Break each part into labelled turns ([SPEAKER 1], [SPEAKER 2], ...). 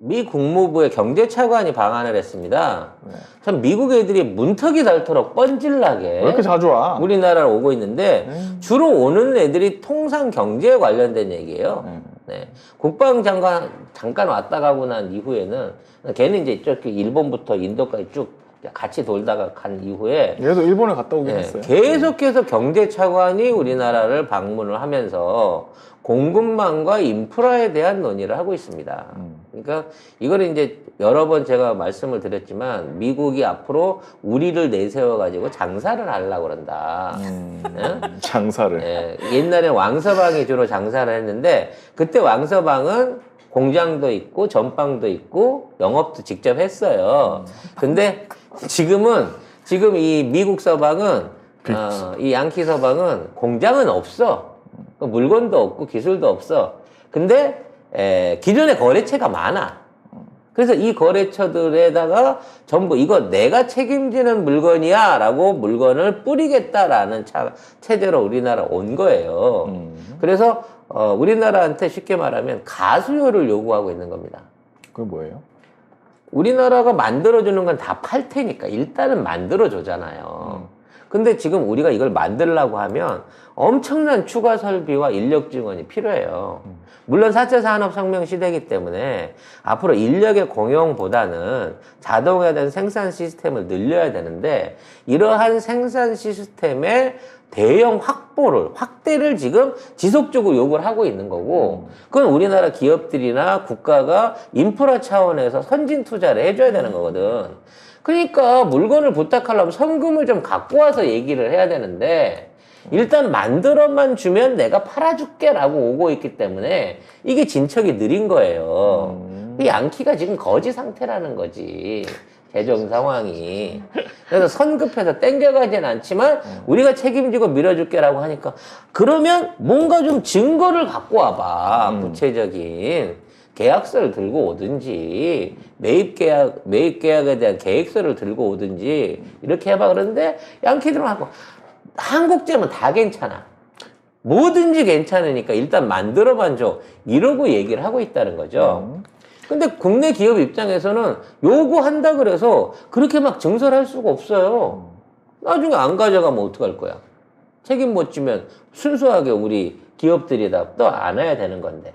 [SPEAKER 1] 미 국무부의 경제차관이 방한을 했습니다.
[SPEAKER 2] 네.
[SPEAKER 1] 참 미국 애들이 문턱이 닳도록 뻔질나게
[SPEAKER 2] 왜 이렇게 자주 와?
[SPEAKER 1] 우리나라로 오고 있는데 주로 오는 애들이 통상 경제에 관련된 얘기예요. 네. 국방장관 잠깐 왔다 가고 난 이후에는 걔는 이제 저기 일본부터 인도까지 쭉 같이 돌다가 간 이후에
[SPEAKER 2] 얘도 일본에 갔다 오긴 했어요.
[SPEAKER 1] 계속해서 경제차관이 우리나라를 방문을 하면서 공급망과 인프라에 대한 논의를 하고 있습니다. 그러니까 이거는 이제 여러 번 제가 말씀을 드렸지만 미국이 앞으로 우리를 내세워가지고 장사를 하려고 그런다. 예?
[SPEAKER 2] 장사를.
[SPEAKER 1] 예, 옛날에 왕서방이 주로 장사를 했는데 그때 왕서방은 공장도 있고 전방도 있고 영업도 직접 했어요. 근데 지금 이 미국 서방은 이 양키 서방은 공장은 없어. 물건도 없고 기술도 없어. 근데 기존의 거래처가 많아. 그래서 이 거래처들에다가 전부 이거 내가 책임지는 물건이야 라고 물건을 뿌리겠다라는 체제로 우리나라 온 거예요. 그래서 우리나라한테 쉽게 말하면 가수요를 요구하고 있는 겁니다.
[SPEAKER 2] 그게 뭐예요?
[SPEAKER 1] 우리나라가 만들어주는 건 다 팔 테니까 일단은 만들어주잖아요. 근데 지금 우리가 이걸 만들려고 하면 엄청난 추가 설비와 인력 지원이 필요해요. 물론 4차 산업혁명 시대이기 때문에 앞으로 인력의 공용보다는 자동화된 생산 시스템을 늘려야 되는데 이러한 생산 시스템의 대형 확대를 지금 지속적으로 요구를 하고 있는 거고 그건 우리나라 기업들이나 국가가 인프라 차원에서 선진 투자를 해줘야 되는 거거든. 그러니까 물건을 부탁하려면 성금을 좀 갖고 와서 얘기를 해야 되는데 일단 만들어만 주면 내가 팔아줄게 라고 오고 있기 때문에 이게 진척이 느린 거예요. 이 양키가 지금 거지 상태라는 거지. 재정 상황이. 그래서 선급해서 땡겨가진 않지만 우리가 책임지고 밀어줄게라고 하니까 그러면 뭔가 좀 증거를 갖고 와봐. 구체적인 계약서를 들고 오든지 매입계약에 대한 계획서를 들고 오든지 이렇게 해봐. 그런데 양키들은 하고 한국제면 다 괜찮아. 뭐든지 괜찮으니까 일단 만들어만 줘. 이러고 얘기를 하고 있다는 거죠. 근데 국내 기업 입장에서는 요구한다 그래서 그렇게 막 증설할 수가 없어요. 나중에 안 가져가면 어떡할 거야? 책임 못 지면 순수하게 우리 기업들이 다 또 안아야 되는 건데.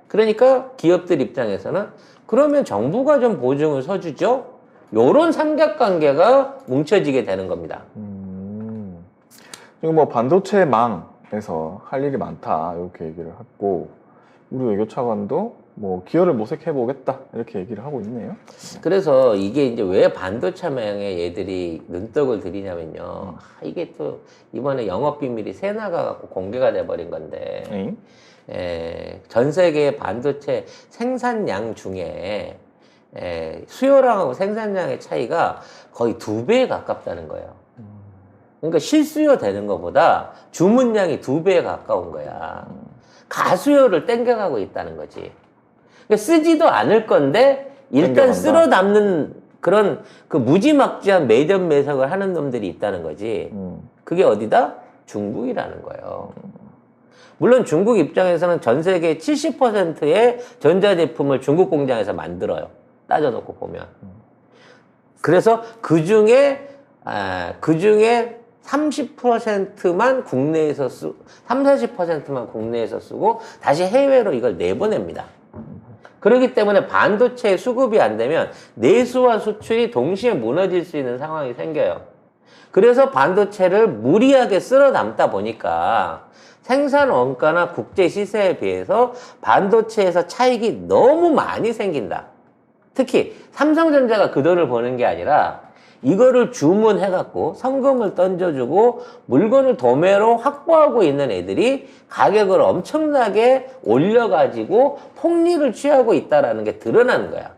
[SPEAKER 1] 그러니까 기업들 입장에서는 그러면 정부가 좀 보증을 서주죠? 요런 삼각관계가 뭉쳐지게 되는 겁니다.
[SPEAKER 2] 지금 뭐 반도체망에서 할 일이 많다 이렇게 얘기를 했고 우리 외교차관도 뭐 기여를 모색해 보겠다 이렇게 얘기를 하고 있네요.
[SPEAKER 1] 그래서 이게 이제 왜 반도체망에 얘들이 눈독을 들이냐면요. 이게 또 이번에 영업비밀이 새 나가갖고 공개가 돼버린 건데 전 세계 반도체 생산량 중에 수요량하고 생산량의 차이가 거의 2배에 가깝다는 거예요. 그러니까 실수요 되는 것보다 주문량이 2배에 가까운 거야. 가수요를 땡겨가고 있다는 거지. 그러니까 쓰지도 않을 건데 일단 쓸어 담는 그런 그 무지막지한 매점 매석을 하는 놈들이 있다는 거지. 그게 어디다? 중국이라는 거예요. 물론 중국 입장에서는 전 세계 70%의 전자제품을 중국 공장에서 만들어요. 따져놓고 보면. 그래서 그 중에 30%만 국내에서 40%만 국내에서 쓰고 다시 해외로 이걸 내보냅니다. 그렇기 때문에 반도체 수급이 안 되면 내수와 수출이 동시에 무너질 수 있는 상황이 생겨요. 그래서 반도체를 무리하게 쓸어 담다 보니까 생산 원가나 국제 시세에 비해서 반도체에서 차익이 너무 많이 생긴다. 특히 삼성전자가 그 돈을 버는 게 아니라 이거를 주문해갖고 성금을 던져주고 물건을 도매로 확보하고 있는 애들이 가격을 엄청나게 올려가지고 폭리를 취하고 있다는 게 드러나는 거야.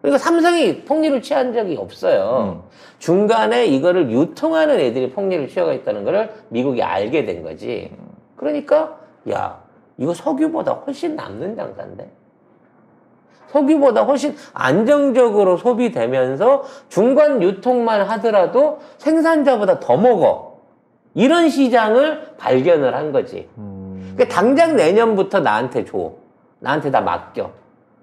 [SPEAKER 1] 그러니까 삼성이 폭리를 취한 적이 없어요. 중간에 이거를 유통하는 애들이 폭리를 취하고 있다는 걸 미국이 알게 된 거지. 그러니까 야 이거 석유보다 훨씬 남는 장사인데. 석유보다 훨씬 안정적으로 소비되면서 중간 유통만 하더라도 생산자보다 더 먹어. 이런 시장을 발견을 한 거지. 그러니까 당장 내년부터 나한테 줘. 나한테 다 맡겨.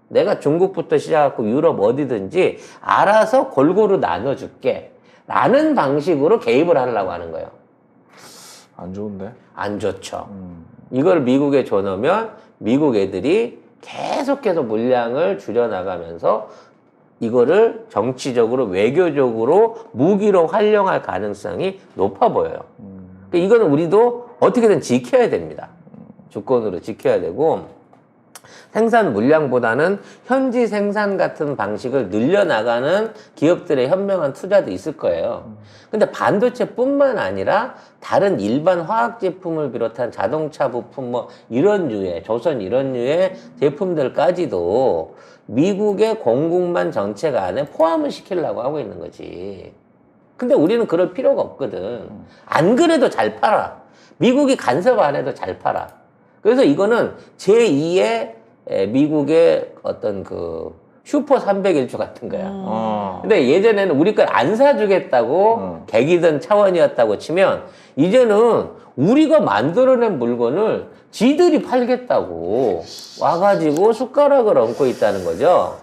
[SPEAKER 1] 내가 중국부터 시작하고 유럽 어디든지 알아서 골고루 나눠줄게. 라는 방식으로 개입을 하려고 하는 거예요.
[SPEAKER 2] 안 좋은데?
[SPEAKER 1] 안 좋죠. 이걸 미국에 줘놓으면 미국 애들이 계속해서 물량을 줄여나가면서 이거를 정치적으로 외교적으로 무기로 활용할 가능성이 높아 보여요. 그러니까 이거는 우리도 어떻게든 지켜야 됩니다. 주권으로 지켜야 되고 생산 물량보다는 현지 생산 같은 방식을 늘려나가는 기업들의 현명한 투자도 있을 거예요. 근데 반도체뿐만 아니라 다른 일반 화학 제품을 비롯한 자동차 부품 뭐 이런 류의 조선 이런 류의 제품들까지도 미국의 공급망 정책 안에 포함을 시키려고 하고 있는 거지. 근데 우리는 그럴 필요가 없거든. 안 그래도 잘 팔아. 미국이 간섭 안 해도 잘 팔아. 그래서 이거는 제2의 미국의 어떤 그 슈퍼 301조 같은 거야. 근데 예전에는 우리 걸 안 사주겠다고 개기던 차원이었다고 치면 이제는 우리가 만들어낸 물건을 지들이 팔겠다고 와가지고 숟가락을 얹고 있다는 거죠.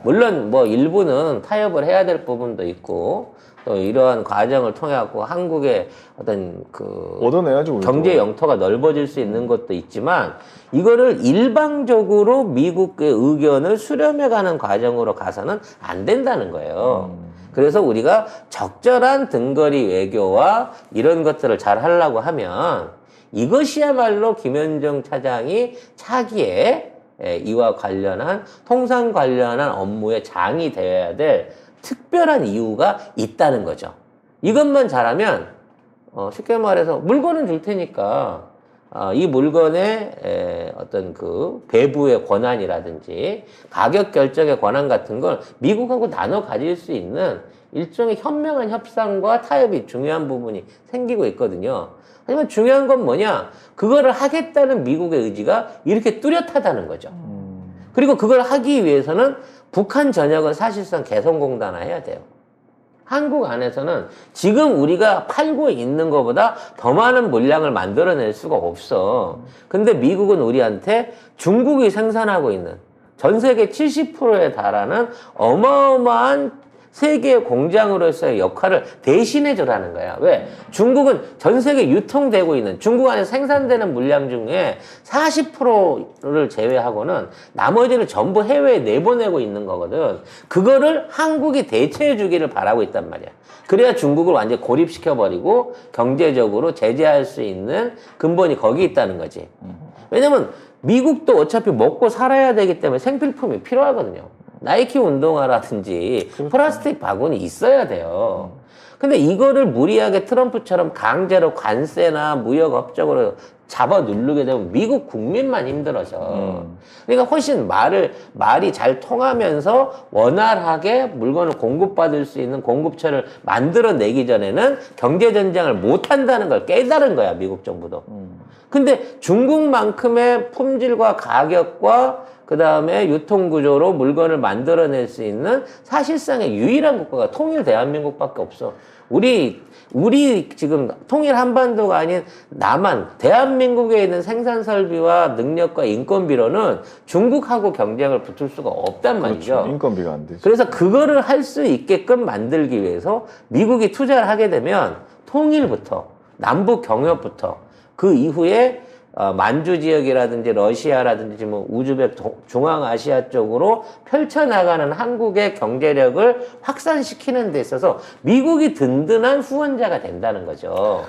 [SPEAKER 1] 물론 뭐 일부는 타협을 해야 될 부분도 있고 또 이러한 과정을 통해 갖고 한국의 어떤 그
[SPEAKER 2] 얻어내야죠, 우리도.
[SPEAKER 1] 경제 영토가 넓어질 수 있는 것도 있지만 이거를 일방적으로 미국의 의견을 수렴해가는 과정으로 가서는 안 된다는 거예요. 그래서 우리가 적절한 등거리 외교와 이런 것들을 잘 하려고 하면 이것이야말로 김현정 차장이 차기에 이와 관련한 통상 관련한 업무의 장이 되어야 될 특별한 이유가 있다는 거죠. 이것만 잘하면 쉽게 말해서 물건은 줄 테니까 이 물건의 어떤 그 배부의 권한이라든지 가격 결정의 권한 같은 걸 미국하고 나눠 가질 수 있는 일종의 현명한 협상과 타협이 중요한 부분이 생기고 있거든요. 하지만 중요한 건 뭐냐? 그거를 하겠다는 미국의 의지가 이렇게 뚜렷하다는 거죠. 그리고 그걸 하기 위해서는 북한 전역을 사실상 개성공단화해야 돼요. 한국 안에서는 지금 우리가 팔고 있는 것보다 더 많은 물량을 만들어낼 수가 없어. 근데 미국은 우리한테 중국이 생산하고 있는 전 세계 70%에 달하는 어마어마한 세계의 공장으로서의 역할을 대신해 주라는 거야. 왜? 중국은 전 세계 유통되고 있는 중국 안에 생산되는 물량 중에 40%를 제외하고는 나머지를 전부 해외에 내보내고 있는 거거든. 그거를 한국이 대체해 주기를 바라고 있단 말이야. 그래야 중국을 완전히 고립시켜버리고 경제적으로 제재할 수 있는 근본이 거기 있다는 거지. 왜냐면 미국도 어차피 먹고 살아야 되기 때문에 생필품이 필요하거든요. 나이키 운동화라든지 플라스틱 바구니 있어야 돼요. 근데 이거를 무리하게 트럼프처럼 강제로 관세나 무역 업적으로 잡아 누르게 되면 미국 국민만 힘들어져. 그러니까 훨씬 말이 잘 통하면서 원활하게 물건을 공급받을 수 있는 공급처를 만들어내기 전에는 경제전쟁을 못 한다는 걸 깨달은 거야, 미국 정부도. 근데 중국만큼의 품질과 가격과 그 다음에 유통구조로 물건을 만들어낼 수 있는 사실상의 유일한 국가가 통일 대한민국밖에 없어. 우리 지금 통일 한반도가 아닌 남한, 대한민국에 있는 생산 설비와 능력과 인건비로는 중국하고 경쟁을 붙을 수가 없단 말이죠.
[SPEAKER 2] 그렇죠. 인건비가 안 되지.
[SPEAKER 1] 그래서 그거를 할 수 있게끔 만들기 위해서 미국이 투자를 하게 되면 통일부터, 남북 경협부터 그 이후에 만주 지역이라든지 러시아라든지 뭐 우즈벡 중앙아시아 쪽으로 펼쳐나가는 한국의 경제력을 확산시키는 데 있어서 미국이 든든한 후원자가 된다는 거죠.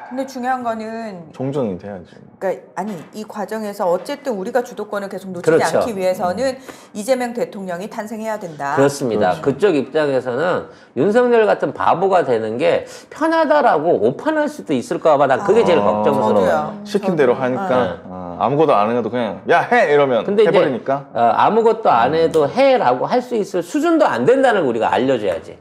[SPEAKER 3] 근데 중요한 거는
[SPEAKER 2] 종전이 돼야지.
[SPEAKER 3] 그러니까 아니 이 과정에서 어쨌든 우리가 주도권을 계속 놓치지
[SPEAKER 1] 그렇죠.
[SPEAKER 3] 않기 위해서는 이재명 대통령이 탄생해야 된다.
[SPEAKER 1] 그렇습니다.
[SPEAKER 2] 그렇죠.
[SPEAKER 1] 그쪽 입장에서는 윤석열 같은 바보가 되는 게 편하다라고 오판할 수도 있을까 봐 난 그게 제일 걱정스러워요.
[SPEAKER 3] 저도요.
[SPEAKER 2] 시킨 대로 하니까
[SPEAKER 1] 네.
[SPEAKER 2] 아무것도 안 해도 그냥 야 해 이러면
[SPEAKER 1] 근데
[SPEAKER 2] 해버리니까.
[SPEAKER 1] 이제 아무것도 안 해도 해라고 할 수 있을 수준도 안 된다는 걸 우리가 알려줘야지.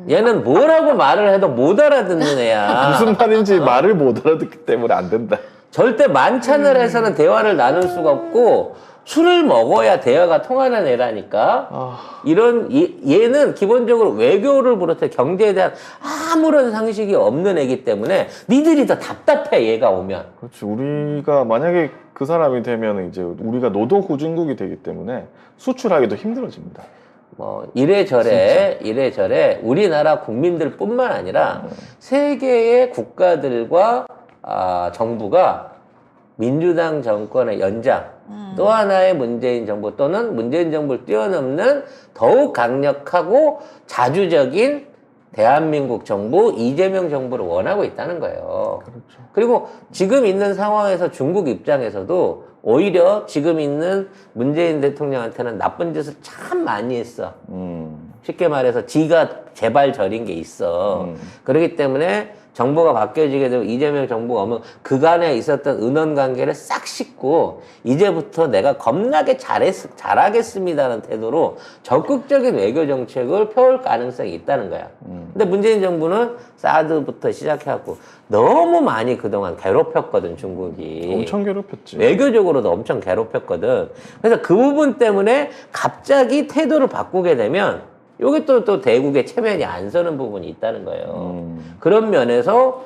[SPEAKER 1] 얘는 뭐라고 말을 해도 못 알아듣는 애야.
[SPEAKER 2] 무슨 말인지 말을 못 알아듣기 때문에 안 된다.
[SPEAKER 1] 절대 만찬을 해서는 대화를 나눌 수가 없고 술을 먹어야 대화가 통하는 애라니까. 얘는 기본적으로 외교를 비롯해 경제에 대한 아무런 상식이 없는 애기 때문에 니들이 더 답답해, 얘가 오면.
[SPEAKER 2] 그렇지. 우리가 만약에 그 사람이 되면 이제 우리가 노동 후진국이 되기 때문에 수출하기도 힘들어집니다.
[SPEAKER 1] 뭐 이래저래 우리나라 국민들뿐만 아니라 세계의 국가들과 정부가 민주당 정권의 연장, 또 하나의 문재인 정부 또는 문재인 정부를 뛰어넘는 더욱 강력하고 자주적인 대한민국 정부, 이재명 정부를 원하고 있다는 거예요.
[SPEAKER 2] 그렇죠.
[SPEAKER 1] 그리고 지금 있는 상황에서 중국 입장에서도 오히려 지금 있는 문재인 대통령한테는 나쁜 짓을 참 많이 했어. 쉽게 말해서 지가 재발 저린 게 있어. 그렇기 때문에 정부가 바뀌어지게 되고 이재명 정부가 오면 그간에 있었던 은원 관계를 싹 씻고 이제부터 내가 겁나게 잘하겠습니다라는 태도로 적극적인 외교 정책을 펴올 가능성이 있다는 거야. 근데 문재인 정부는 사드부터 시작해갖고 너무 많이 그동안 괴롭혔거든, 중국이.
[SPEAKER 2] 엄청 괴롭혔지.
[SPEAKER 1] 외교적으로도 엄청 괴롭혔거든. 그래서 그 부분 때문에 갑자기 태도를 바꾸게 되면 요게 또 대국의 체면이 안 서는 부분이 있다는 거예요. 그런 면에서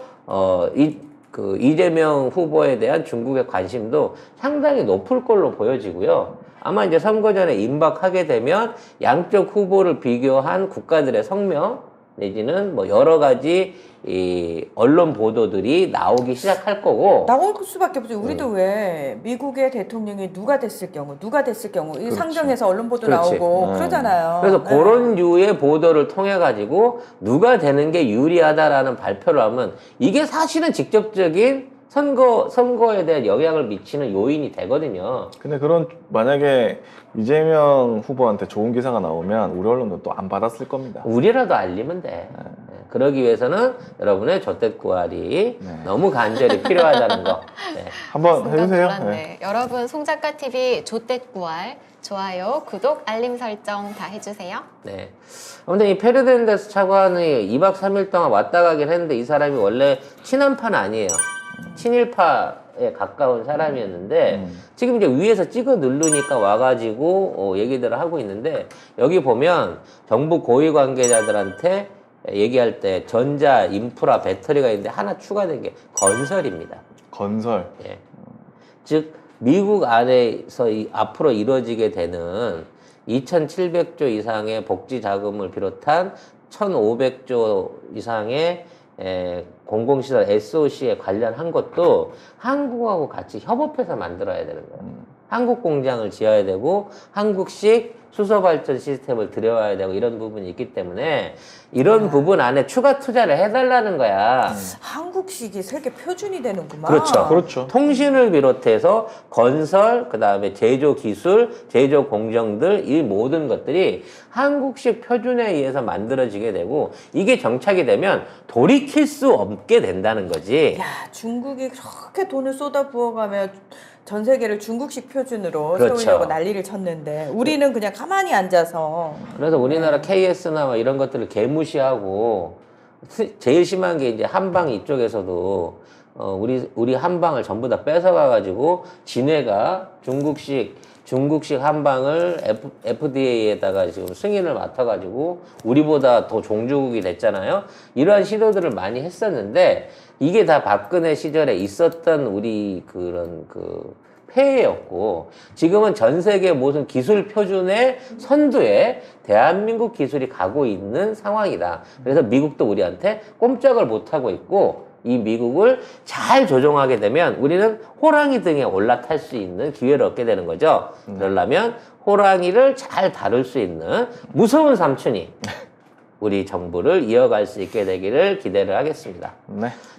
[SPEAKER 1] 이재명 후보에 대한 중국의 관심도 상당히 높을 걸로 보여지고요. 아마 이제 선거 전에 임박하게 되면 양쪽 후보를 비교한 국가들의 성명 내지는 뭐 여러 가지 이 언론 보도들이 나오기 시작할 거고.
[SPEAKER 3] 나올 수밖에 없죠. 우리도 왜 미국의 대통령이 누가 됐을 경우 이
[SPEAKER 2] 그렇지.
[SPEAKER 3] 상정해서 언론 보도
[SPEAKER 1] 그렇지.
[SPEAKER 3] 나오고 그러잖아요.
[SPEAKER 1] 그래서
[SPEAKER 3] 네.
[SPEAKER 1] 그런 류의 보도를 통해 가지고 누가 되는 게 유리하다라는 발표를 하면 이게 사실은 직접적인 선거에 대한 영향을 미치는 요인이 되거든요.
[SPEAKER 2] 근데 만약에 이재명 후보한테 좋은 기사가 나오면 우리 언론도 또 안 받았을 겁니다.
[SPEAKER 1] 우리라도 알리면 돼. 네. 그러기 위해서는 여러분의 조댓구알이 너무 간절히 필요하다는 거. 네.
[SPEAKER 2] 한번
[SPEAKER 4] 순간
[SPEAKER 2] 해주세요.
[SPEAKER 4] 놀랐네. 여러분 송작가TV 조댓구알 좋아요, 구독, 알림 설정 다 해주세요.
[SPEAKER 1] 네. 아무튼 이 페르디난데스 차관이 2박 3일 동안 왔다 가긴 했는데 이 사람이 원래 친한파는 아니에요. 친일파에 가까운 사람이었는데 지금 이제 위에서 찍어 누르니까 와가지고 얘기들을 하고 있는데 여기 보면 정부 고위 관계자들한테 얘기할 때 전자, 인프라, 배터리가 있는데 하나 추가된 게 건설입니다.
[SPEAKER 2] 건설.
[SPEAKER 1] 예. 즉 미국 안에서 앞으로 이루어지게 되는 2,700조 이상의 복지 자금을 비롯한 1,500조 이상의 공공시설 SOC에 관련한 것도 한국하고 같이 협업해서 만들어야 되는 거예요. 한국 공장을 지어야 되고 한국식 수소발전 시스템을 들여와야 되고 이런 부분이 있기 때문에 이런 부분 안에 추가 투자를 해달라는 거야.
[SPEAKER 3] 한국식이 세계 표준이 되는구만.
[SPEAKER 1] 그렇죠.
[SPEAKER 2] 그렇죠.
[SPEAKER 1] 통신을 비롯해서 건설, 그 다음에 제조 기술, 제조 공정들 이 모든 것들이 한국식 표준에 의해서 만들어지게 되고 이게 정착이 되면 돌이킬 수 없게 된다는 거지.
[SPEAKER 3] 야, 중국이 그렇게 돈을 쏟아 부어가며 전 세계를 중국식 표준으로
[SPEAKER 1] 그렇죠.
[SPEAKER 3] 세우려고 난리를 쳤는데 우리는 그냥 가만히 앉아서
[SPEAKER 1] 그래서 우리나라 KS나 뭐 이런 것들을 개무시하고 제일 심한 게 이제 한방 이쪽에서도 우리 한방을 전부 다 뺏어가 가지고 진해가 중국식 한방을 FDA에다가 지금 승인을 맡아가지고 우리보다 더 종주국이 됐잖아요. 이러한 시도들을 많이 했었는데 이게 다 박근혜 시절에 있었던 우리 그런 폐해였고 지금은 전 세계 모든 기술 표준의 선두에 대한민국 기술이 가고 있는 상황이다. 그래서 미국도 우리한테 꼼짝을 못하고 있고 이 미국을 잘 조종하게 되면 우리는 호랑이 등에 올라탈 수 있는 기회를 얻게 되는 거죠. 그러려면 호랑이를 잘 다룰 수 있는 무서운 삼촌이 우리 정부를 이어갈 수 있게 되기를 기대를 하겠습니다.
[SPEAKER 2] 네.